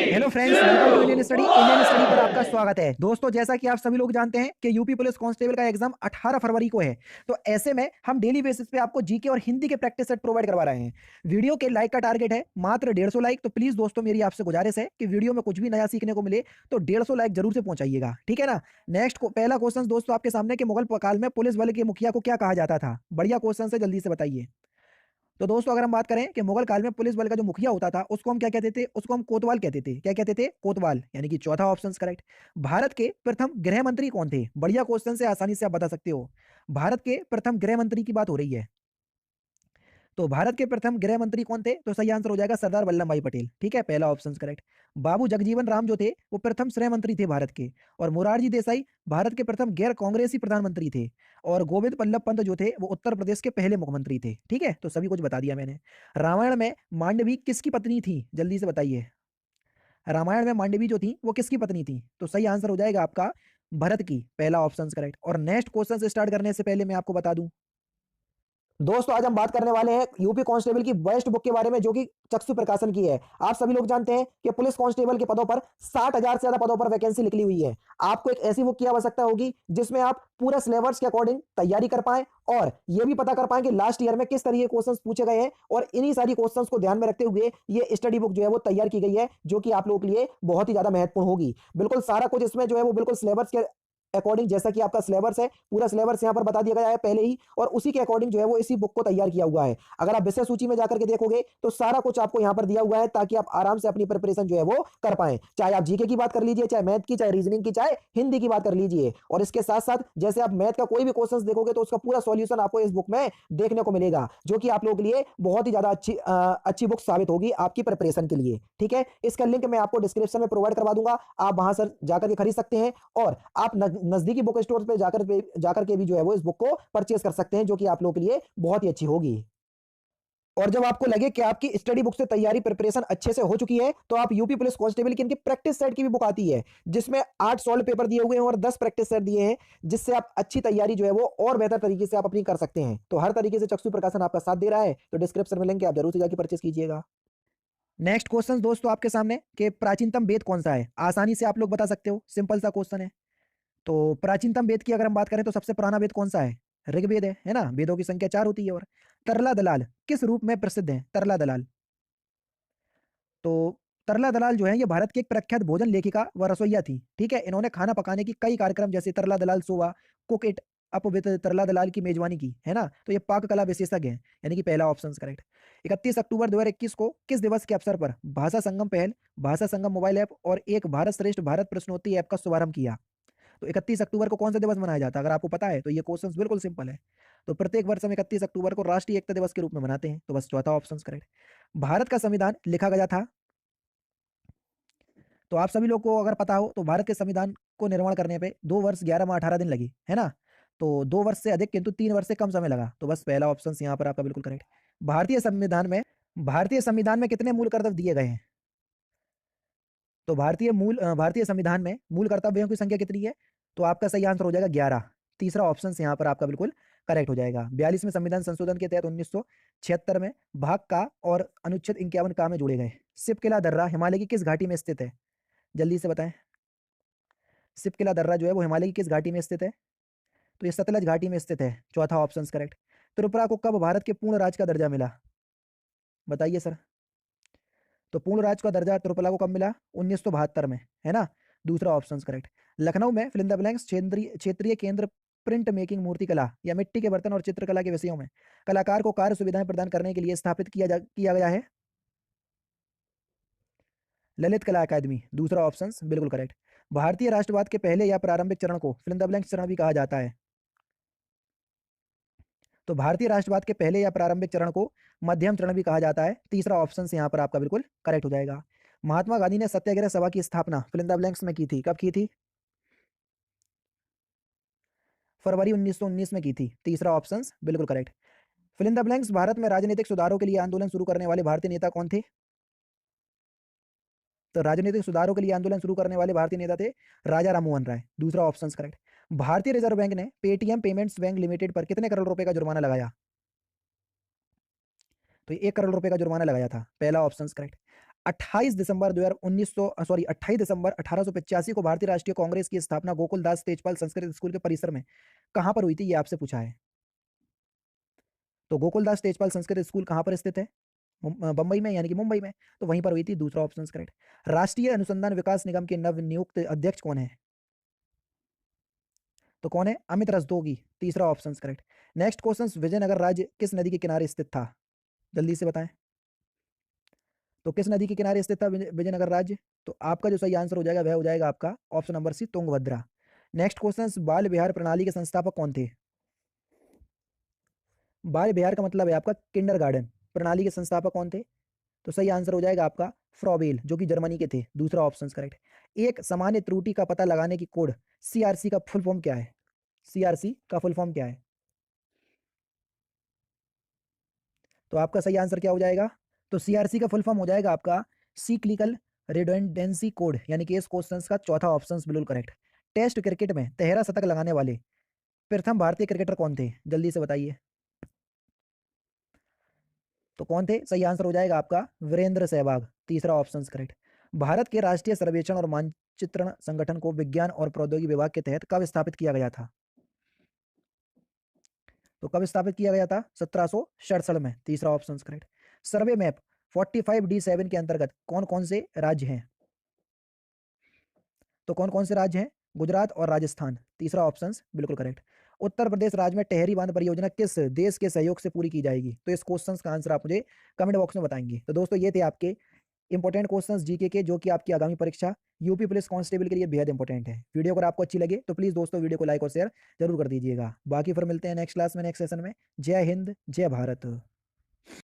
Hello friends, welcome to Indian study पर आपका स्वागत है। दोस्तों, जैसा कि आप सभी लोग जानते हैं कि यूपी पुलिस कांस्टेबल का एग्जाम 18 फरवरी को है। तो ऐसे में हम डेली बेसिस पे आपको जीके और हिंदी के प्रैक्टिस सेट प्रोवाइड करवा रहे हैं। वीडियो के लाइक का टारगेट है मात्र 150 लाइक। तो प्लीज दोस्तों, मेरी आपसे गुजारिश है कि वीडियो में कुछ भी नया सीखने को मिले तो 150 लाइक जरूर से पहुंचाइएगा, ठीक है ना। नेक्स्ट पहला क्वेश्चन दोस्तों आपके सामने कि मुगल काल में पुलिस बल के मुखिया को क्या कहा जाता था। बढ़िया क्वेश्चन है, जल्दी से बताइए। तो दोस्तों, अगर हम बात करें कि मुगल काल में पुलिस बल का जो मुखिया होता था उसको हम क्या कहते थे, उसको हम कोतवाल कहते थे। क्या कहते थे? कोतवाल, यानी कि चौथा ऑप्शन करेक्ट। भारत के प्रथम गृह मंत्री कौन थे? बढ़िया क्वेश्चन से आसानी से आप बता सकते हो। भारत के प्रथम गृह मंत्री की बात हो रही है। तो भारत के प्रथम गृह मंत्री कौन थे? तो सही आंसर हो जाएगा सरदार वल्लभ भाई पटेल, ठीक है, पहला ऑप्शन करेक्ट। बाबू जगजीवन राम जो थे वो प्रथम श्रम मंत्री थे भारत के। और मोरारजी देसाई भारत के प्रथम गैर कांग्रेसी प्रधानमंत्री थे। और गोविंद बल्लभ पंत जो थे वो उत्तर प्रदेश के पहले मुख्यमंत्री थे, ठीक है। तो सभी कुछ बता दिया मैंने। रामायण में मांडवी किसकी पत्नी थी? जल्दी से बताइए। रामायण में मांडवी जो थी वो किसकी पत्नी थी? तो सही आंसर हो जाएगा आपका भरत की, पहला ऑप्शन करेक्ट। और नेक्स्ट क्वेश्चन से स्टार्ट करने से पहले मैं आपको बता दूं दोस्तों, आज हम बात करने वाले हैं यूपी कांस्टेबल की बेस्ट बुक के बारे में, जो कि चक्षु प्रकाशन की है। आप सभी लोग जानते हैं कि पुलिस कांस्टेबल के पदों पर 60,000 से ज्यादा पदों पर वैकेंसी निकली हुई है। आपको एक ऐसी बुक की आवश्यकता होगी जिसमें आप पूरा सिलेबस के अकॉर्डिंग तैयारी कर पाए और यह भी पता कर पाए कि लास्ट ईयर में किस तरह के क्वेश्चंस पूछे गए हैं। और इन्हीं सारी क्वेश्चंस को ध्यान में रखते हुए ये स्टडी बुक जो है वो तैयार की गई है, जो कि आप लोगों के लिए बहुत ही ज्यादा महत्वपूर्ण होगी। बिल्कुल सारा कुछ इसमें जो है वो बिल्कुल सिलेबस के अकॉर्डिंग, जैसा कि आपका सिलेबस है, पूरा सिलेबस यहाँ पर बता दिया गया है पहले ही, और उसी के अकॉर्डिंग जो है वो इसी बुक को तैयार किया हुआ है। अगर आप विषय सूची में जाकर के देखोगे तो सारा कुछ आपको यहाँ पर दिया हुआ है, ताकि आप आराम से अपनी प्रिपरेशन जो है वो कर पाए। चाहे आप जीके की बात कर लीजिए, चाहे मैथ की, चाहे रीजनिंग की, चाहे हिंदी की बात कर लीजिए। और इसके साथ साथ जैसे आप मैथ का कोई भी क्वेश्चन देखोगे तो उसका पूरा सॉल्यूशन आपको इस बुक में देखने को मिलेगा, जो कि आप लोगों के लिए बहुत ही ज्यादा अच्छी बुक साबित होगी आपकी प्रिपरेशन के लिए, ठीक है। इसका लिंक मैं आपको डिस्क्रिप्शन में प्रोवाइड करवा दूंगा, आप वहां से जाकर के खरीद सकते हैं। और आप नजदीकी बुक स्टोर पे जाकर के भी जो है वो इस बुक को परचेस कर सकते हैं, जो कि आप लोगों के लिए बहुत ही अच्छी होगी। और जब आपको लगे कि आपकी स्टडी बुक से तैयारी प्रिपरेशन अच्छे से हो चुकी है, तो आप यूपी पुलिस कांस्टेबल की इनकी प्रैक्टिस सेट की भी बुक आती है, जिसमें 8 सॉल्व पेपर दिए हुए हैं और 10 प्रैक्टिस सेट दिए हैं, जिससे आप अच्छी तैयारी जो है वो और बेहतर तरीके से आप अपनी कर सकते हैं। तो हर तरीके से चक्षु प्रकाशन आपका साथ दे रहा है, तो डिस्क्रिप्शन में लिंक है, आप जरूर से जाकर परचेस कीजिएगा। नेक्स्ट क्वेश्चन दोस्तों आपके सामने कि प्राचीनतम वेद कौन सा है? आसानी से आप लोग बता सकते हो, सिंपल सा क्वेश्चन है। तो प्राचीनतम वेद की अगर हम बात करें तो सबसे पुराना वेद कौन सा है? ऋग्वेद है ना। वेदों की संख्या 4 होती है। और तरला दलाल किस रूप में प्रसिद्ध है? तरला दलाल। तो तरला दलाल जो है ये भारत की एक प्रख्यात भोजन लेखिका व रसोइया थी, ठीक है। इन्होंने खाना पकाने की कई कार्यक्रम जैसे तरला दलाल सोवा, कुक इट अप विद तरला दलाल की मेजबानी की, है ना। तो ये पाक कला विशेषज्ञ हैं, यानी कि पहला ऑप्शन करेक्ट। 31 अक्टूबर 2021 को किस दिवस के अवसर पर भाषा संगम पहल, भाषा संगम मोबाइल ऐप और एक भारत श्रेष्ठ भारत प्रश्नोत्तरी ऐप का शुभारंभ किया? तो 31 अक्टूबर को कौन सा दिवस मनाया जाता है? अगर आपको पता है तो ये क्वेश्चन बिल्कुल सिंपल है। तो प्रत्येक वर्ष हम 31 अक्टूबर को राष्ट्रीय एकता दिवस के रूप में मनाते हैं। तो बस चौथा ऑप्शन करेक्ट। भारत का संविधान लिखा गया था। तो आप सभी लोग को अगर पता हो तो भारत के संविधान को निर्माण करने पे 2 वर्ष 11 माह 18 दिन लगे, है ना। तो 2 वर्ष से अधिक किंतु 3 वर्ष से कम समय लगा। तो बस पहला ऑप्शन यहाँ पर आपका बिल्कुल करेक्ट। भारतीय संविधान में भारतीय संविधान में कितने मूल कर्तव्य दिए गए हैं? तो भारतीय संविधान में मूल कर्तव्यों की संख्या कितनी है? तो आपका सही आंसर हो जाएगा 11। तीसरा ऑप्शन यहाँ पर आपका बिल्कुल करेक्ट हो जाएगा। 42वें संविधान संशोधन के तहत 1976 में भाग का और अनुच्छेद 51 का में जोड़े गए। सिपकिला दर्रा हिमालय की किस घाटी में स्थित है? जल्दी से बताएं। सिपकिला दर्रा जो है वो हिमालय की किस घाटी में स्थित है? तो ये सतलज घाटी में स्थित है, चौथा ऑप्शन करेक्ट। त्रिपुरा को कब भारत के पूर्ण राज्य का दर्जा मिला? बताइए सर। तो पूर्ण राज्य का दर्जा त्रिपुरा को कब मिला? 1972 में, है ना। दूसरा ऑप्शन करेक्ट। लखनऊ में फिल इन द ब्लैंक्स क्षेत्रीय क्षेत्रीय केंद्र प्रिंट मेकिंग मूर्ति कला या मिट्टी के बर्तन और चित्रकला के विषयों में कलाकार को कार्य सुविधाएं प्रदान करने के लिए स्थापित किया गया है। ललित कला अकादमी, दूसरा ऑप्शन बिल्कुल करेक्ट। भारतीय राष्ट्रवाद के पहले या प्रारंभिक चरण को फिल इन द ब्लैंक्स चरण भी कहा जाता है। तो भारतीय राष्ट्रवाद के पहले या प्रारंभिक चरण को मध्यम चरण भी कहा जाता है। तीसरा ऑप्शन यहाँ पर आपका बिल्कुल करेक्ट हो जाएगा। महात्मा गांधी ने सत्याग्रह सभा की स्थापना फिल इन द ब्लैंक्स में की थी, कब की थी? फरवरी 1919 में की थी। तीसरा ऑप्शन बिल्कुल correct. Fill in the blanks Bharat में राजनीतिक सुधारों के लिए आंदोलन शुरू करने वाले भारतीय नेता कौन थे? तो राजनीतिक सुधारों के लिए आंदोलन शुरू करने वाले भारतीय नेता थे राजा राममोहन राय, दूसरा ऑप्शन करेक्ट। भारतीय रिजर्व बैंक ने पेटीएम पेमेंट्स बैंक लिमिटेड पर कितने करोड़ रुपए का जुर्माना लगाया? तो 1 करोड़ रुपए का जुर्माना लगाया था, पहला ऑप्शन करेक्ट। 28 दिसंबर 1885 को भारतीय राष्ट्रीय कांग्रेस की स्थापना गोकुलदास तेजपाल संस्कृत स्कूल के परिसर में कहां पर हुई थी, ये आपसे पूछा है। तो गोकुलदास तेजपाल संस्कृत स्कूल कहां पर स्थित है? बंबई में, यानी कि मुंबई में। तो वहीं पर हुई थी, दूसरा ऑप्शन करेक्ट। राष्ट्रीय अनुसंधान विकास निगम के नव नियुक्त अध्यक्ष कौन है? तो कौन है? अमित रस्तोगी, तीसरा option correct. Next question, Vijayanagar राज्य किस नदी के किनारे स्थित था? जल्दी से बताएं। तो किस नदी के किनारे स्थित था विजयनगर राज्य? तो आपका जो सही आंसर हो जाएगा वह हो जाएगा आपका option number C, Tungabhadra. Next question, बाल विहार प्रणाली के संस्थापक कौन थे? बाल विहार का मतलब है आपका किंडरगार्टन। प्रणाली के संस्थापक कौन थे? तो सही आंसर हो जाएगा आपका फ्रॉबेल, जो कि जर्मनी के थे, दूसरा ऑप्शन करेक्ट। एक सामान्य त्रुटि का पता लगाने की कोड सीआरसी का फुल फॉर्म क्या है? सीआरसी का फुल फॉर्म क्या है? तो आपका सही आंसर क्या हो जाएगा? तो सीआरसी का फुल फॉर्म हो जाएगा आपका सीक्लिकल रिडंडेंसी कोड, यानी कि इस क्वेश्चन का चौथा ऑप्शन बिल्कुल करेक्ट। टेस्ट क्रिकेट में 13 शतक लगाने वाले प्रथम भारतीय क्रिकेटर कौन थे? जल्दी से बताइए। तो कौन थे? सही आंसर हो जाएगा आपका वीरेंद्र सहवाग, तीसरा ऑप्शन करेक्ट। भारत के राष्ट्रीय सर्वेक्षण और मानचित्रण संगठन को विज्ञान और प्रौद्योगिकी विभाग के तहत कब स्थापित किया गया था? तो कब स्थापित किया गया था? 1767 में, तीसरा ऑप्शन करेक्ट। सर्वे मैप 45D7 के अंतर्गत कौन कौन से राज्य हैं? तो कौन कौन से राज्य हैं? गुजरात और राजस्थान, तीसरा ऑप्शन बिल्कुल करेक्ट। उत्तर प्रदेश राज्य में टेहरी बांध परियोजना किस देश के सहयोग से पूरी की जाएगी? तो इस क्वेश्चन का आंसर आप मुझे कमेंट बॉक्स में बताएंगे। तो दोस्तों ये थे आपके इंपॉर्टेंट क्वेश्चंस जीके के, जो कि आपकी आगामी परीक्षा यूपी पुलिस कांस्टेबल के लिए बेहद इंपॉर्टेंट है। वीडियो अगर आपको अच्छी लगे तो प्लीज दोस्तों वीडियो को लाइक और शेयर जरूर कर दीजिएगा। बाकी फिर मिलते हैं नेक्स्ट क्लास में, नेक्स्ट सेशन में। जय हिंद, जय भारत।